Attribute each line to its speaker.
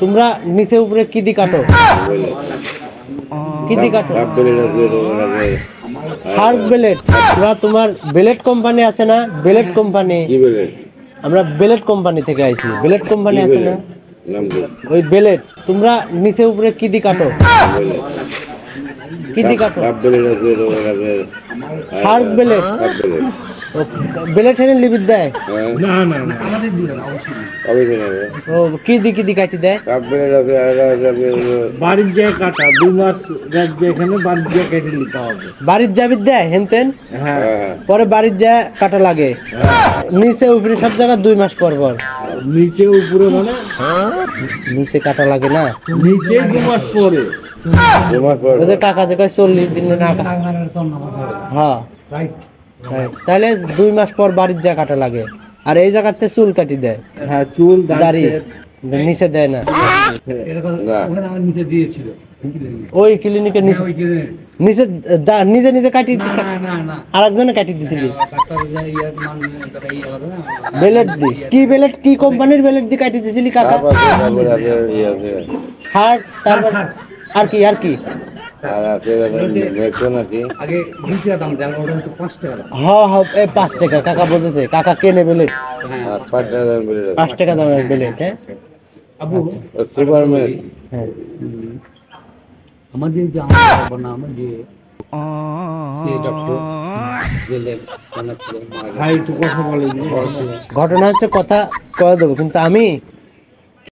Speaker 1: তোমরা নিচে উপরে কি দি কাটো? কি দি কাটো? Sharp blade. তোমরা তোমার ব্লেড কোম্পানি আছে না? Blade company. আমরা ব্লেড কোম্পানি থেকে আইছি। ব্লেড কোম্পানি আছে না? ওই ব্লেড। তোমরা নিচে উপরে কি দি কাটো? কি দি কাটো? Sharp blade. ব্লেড হেনে লিমিট দেয়?
Speaker 2: না না না
Speaker 3: আমাদের দিবে না অবশ্যই।
Speaker 1: ও কি দি কাটি দেয়?
Speaker 2: বাড়ির জায়গা কাটা 2 মাস রাখবে এখানে, বাড়ির জায়গা কেটে নিতে হবে।
Speaker 1: বাড়ির যাবি দেয় হেনতেন,
Speaker 2: হ্যাঁ
Speaker 1: পরে বাড়ির যা কাটা লাগে। নিচে উপরে সব জায়গা 2 মাস পর পর।
Speaker 2: নিচে উপরে মানে
Speaker 1: নিচে কাটা লাগে না?
Speaker 2: নিচে 2 মাস পরে।
Speaker 1: ওদের কাকা যে কয় 40 দিনে না হ্যাঁ
Speaker 3: রাইট।
Speaker 1: তাহলে 2 মাস পর বাড়ির যা কাটা লাগে। আর এই জায়গাতে চুল কাটি দেয়,
Speaker 2: হ্যাঁ চুল
Speaker 1: দাড়ি নিচে দেয় না।
Speaker 3: এরকম ওখানে আমার নিচে দিয়েছিল।
Speaker 1: ওই ক্লিনিকের নিচে নিচে নিজে নিজে কাটি আরেকজনে কাটি দিছিলি বেলেট দি। কি বেলেট, কি কোম্পানির বেলেট দি কাটি দিছিলি কাকা? শার্ট, তারপর আর কি আর কি?
Speaker 3: আগে 2 টাকা দাম দেয়, ওটা হচ্ছে 5 টাকা দাম।
Speaker 1: হ্যাঁ হ্যাঁ, এই 5 টাকা কাকা বলতেছে। কাকা কেনে বেলেট 5 টাকা দামের বেলেট। হ্যাঁ
Speaker 3: আবু
Speaker 1: সুপারম্যান। হ্যাঁ
Speaker 3: আমাদের যে আমার নাম যে ডক্টর জেলের বানাচ্ছিল
Speaker 2: ভাই একটু কথা বলে
Speaker 1: ঘটনা হচ্ছে কথা কয়ে দেবো, কিন্তু আমি